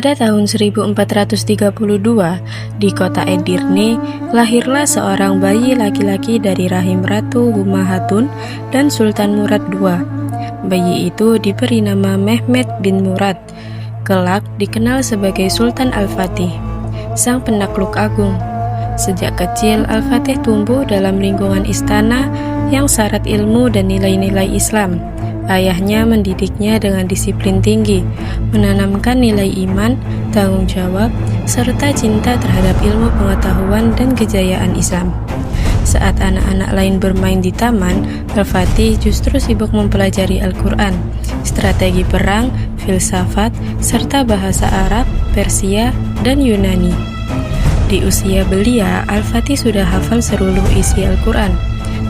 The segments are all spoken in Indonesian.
Pada tahun 1432, di kota Edirne, lahirlah seorang bayi laki-laki dari rahim Ratu Humahatun dan Sultan Murad II. Bayi itu diberi nama Mehmed bin Murad, kelak dikenal sebagai Sultan Al-Fatih, sang penakluk agung. Sejak kecil, Al-Fatih tumbuh dalam lingkungan istana yang syarat ilmu dan nilai-nilai Islam. Ayahnya mendidiknya dengan disiplin tinggi, menanamkan nilai iman, tanggung jawab, serta cinta terhadap ilmu pengetahuan dan kejayaan Islam. Saat anak-anak lain bermain di taman, Al-Fatih justru sibuk mempelajari Al-Quran, strategi perang, filsafat, serta bahasa Arab, Persia, dan Yunani. Di usia belia, Al-Fatih sudah hafal seluruh isi Al-Quran.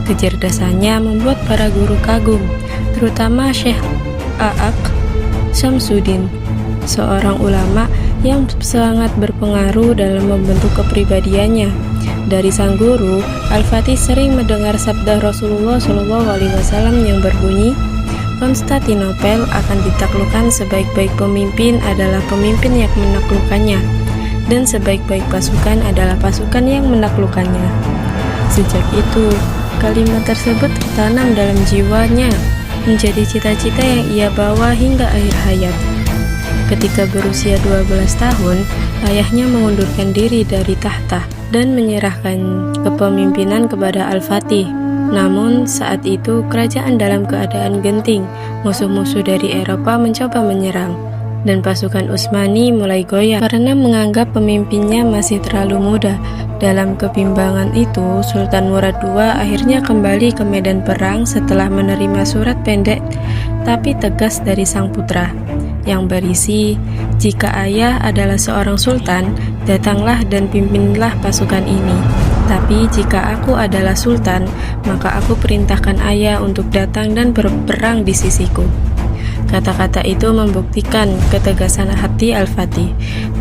Kecerdasannya membuat para guru kagum, terutama Syekh A'aq Syamsuddin, seorang ulama yang sangat berpengaruh dalam membentuk kepribadiannya. Dari sang guru, Al-Fatih sering mendengar sabda Rasulullah SAW yang berbunyi, "Konstantinopel akan ditaklukkan, sebaik-baik pemimpin adalah pemimpin yang menaklukkannya, dan sebaik-baik pasukan adalah pasukan yang menaklukkannya." Sejak itu, kalimat tersebut tertanam dalam jiwanya, menjadi cita-cita yang ia bawa hingga akhir hayat. Ketika berusia 12 tahun, ayahnya mengundurkan diri dari tahta dan menyerahkan kepemimpinan kepada Al-Fatih. Namun, saat itu kerajaan dalam keadaan genting, musuh-musuh dari Eropa mencoba menyerang, dan pasukan Utsmani mulai goyah karena menganggap pemimpinnya masih terlalu muda. Dalam kebimbangan itu, Sultan Murad II akhirnya kembali ke medan perang setelah menerima surat pendek tapi tegas dari sang putra, yang berisi, "Jika ayah adalah seorang sultan, datanglah dan pimpinlah pasukan ini. Tapi jika aku adalah sultan, maka aku perintahkan ayah untuk datang dan berperang di sisiku." Kata-kata itu membuktikan ketegasan hati Al-Fatih,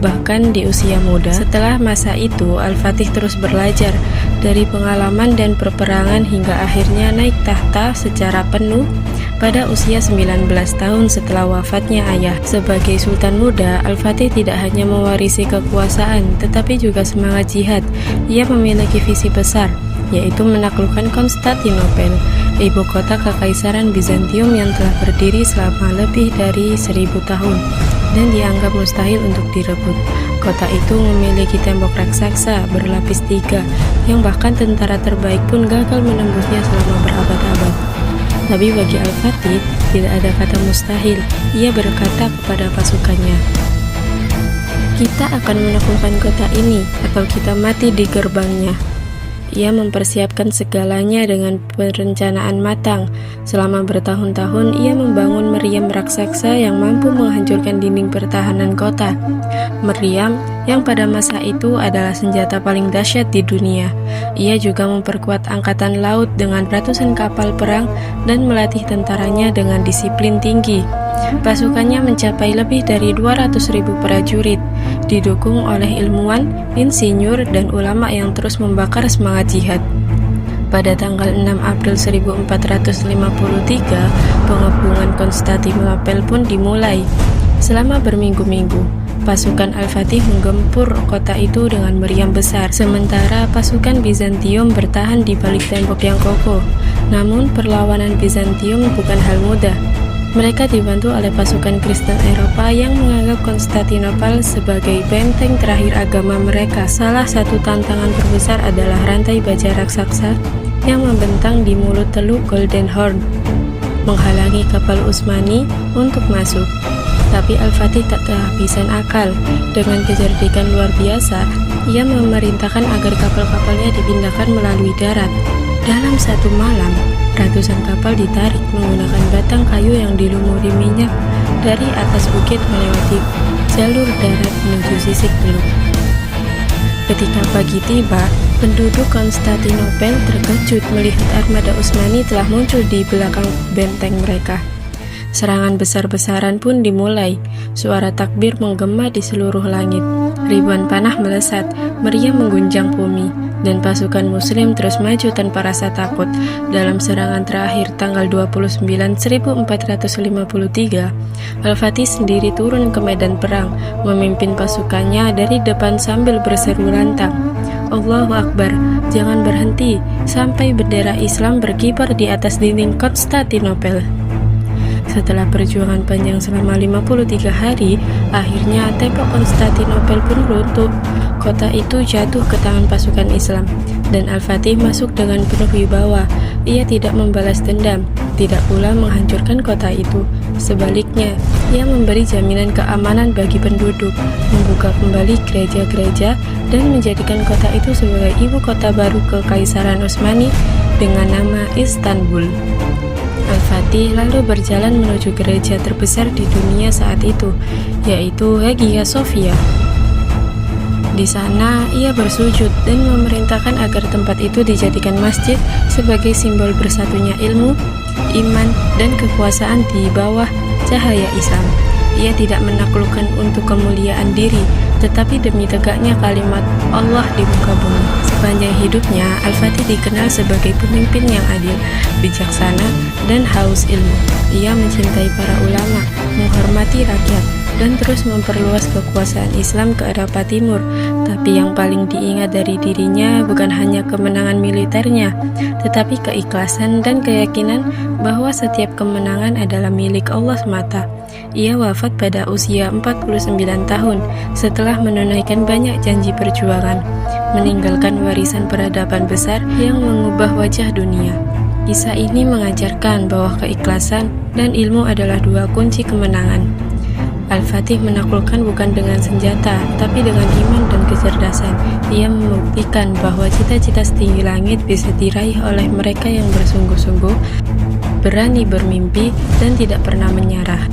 bahkan di usia muda. Setelah masa itu, Al-Fatih terus belajar dari pengalaman dan peperangan hingga akhirnya naik tahta secara penuh pada usia 19 tahun setelah wafatnya ayah. Sebagai sultan muda, Al-Fatih tidak hanya mewarisi kekuasaan, tetapi juga semangat jihad. Ia memiliki visi besar, yaitu menaklukkan Konstantinopel, ibu kota kekaisaran Bizantium yang telah berdiri selama lebih dari 1000 tahun dan dianggap mustahil untuk direbut. Kota itu memiliki tembok raksasa berlapis 3 yang bahkan tentara terbaik pun gagal menembusnya selama berabad-abad. Tapi bagi Al-Fatih, tidak ada kata mustahil. Ia berkata kepada pasukannya, "Kita akan menaklukkan kota ini atau kita mati di gerbangnya." Ia mempersiapkan segalanya dengan perencanaan matang. Selama bertahun-tahun, ia membangun meriam raksasa yang mampu menghancurkan dinding pertahanan kota. Meriam yang pada masa itu adalah senjata paling dahsyat di dunia. Ia juga memperkuat angkatan laut dengan ratusan kapal perang dan melatih tentaranya dengan disiplin tinggi. Pasukannya mencapai lebih dari 200.000 prajurit, didukung oleh ilmuwan, insinyur, dan ulama yang terus membakar semangat jihad. Pada tanggal 6 April 1453, pengepungan Konstantinopel pun dimulai. Selama berminggu-minggu, pasukan Al-Fatih menggempur kota itu dengan meriam besar, sementara pasukan Bizantium bertahan di balik tembok yang kokoh. Namun, perlawanan Bizantium bukan hal mudah. Mereka dibantu oleh pasukan Kristen Eropa yang menganggap Konstantinopel sebagai benteng terakhir agama mereka. Salah satu tantangan terbesar adalah rantai baja raksasa yang membentang di mulut teluk Golden Horn, menghalangi kapal Utsmani untuk masuk. Tapi Al-Fatih tak kehabisan akal. Dengan kecerdikan luar biasa, ia memerintahkan agar kapal-kapalnya dipindahkan melalui darat. Dalam satu malam, ratusan kapal ditarik menggunakan batang kayu yang dilumuri minyak dari atas bukit melewati jalur darat menuju sisik teluk. Ketika pagi tiba, penduduk Konstantinopel terkejut melihat armada Utsmani telah muncul di belakang benteng mereka. Serangan besar-besaran pun dimulai. Suara takbir menggema di seluruh langit. Ribuan panah melesat, meriam mengguncang bumi, dan pasukan muslim terus maju tanpa rasa takut. Dalam serangan terakhir tanggal 29 1453, Al-Fatih sendiri turun ke medan perang, memimpin pasukannya dari depan sambil berseru lantang, "Allahu Akbar, jangan berhenti sampai bendera Islam berkibar di atas dinding Konstantinopel." Setelah perjuangan panjang selama 53 hari, akhirnya tembok Konstantinopel pun runtuh. Kota itu jatuh ke tangan pasukan Islam, dan Al-Fatih masuk dengan penuh wibawa. Ia tidak membalas dendam, tidak pula menghancurkan kota itu. Sebaliknya, ia memberi jaminan keamanan bagi penduduk, membuka kembali gereja-gereja, dan menjadikan kota itu sebagai ibu kota baru Kekaisaran Utsmani dengan nama Istanbul. Al-Fatih lalu berjalan menuju gereja terbesar di dunia saat itu, yaitu Hagia Sophia. Di sana, ia bersujud dan memerintahkan agar tempat itu dijadikan masjid sebagai simbol bersatunya ilmu, iman, dan kekuasaan di bawah cahaya Islam. Ia tidak menaklukkan untuk kemuliaan diri, tetapi demi tegaknya kalimat Allah di muka bumi. Sepanjang hidupnya, Al-Fatih dikenal sebagai pemimpin yang adil, bijaksana, dan haus ilmu. Ia mencintai para ulama, menghormati rakyat, dan terus memperluas kekuasaan Islam ke Eropa Timur. Tapi yang paling diingat dari dirinya bukan hanya kemenangan militernya, tetapi keikhlasan dan keyakinan bahwa setiap kemenangan adalah milik Allah semata. Ia wafat pada usia 49 tahun setelah menunaikan banyak janji perjuangan, meninggalkan warisan peradaban besar yang mengubah wajah dunia. Kisah ini mengajarkan bahwa keikhlasan dan ilmu adalah dua kunci kemenangan. Al-Fatih menaklukkan bukan dengan senjata, tapi dengan iman dan kecerdasan. Ia membuktikan bahwa cita-cita setinggi langit bisa diraih oleh mereka yang bersungguh-sungguh, berani bermimpi, dan tidak pernah menyerah.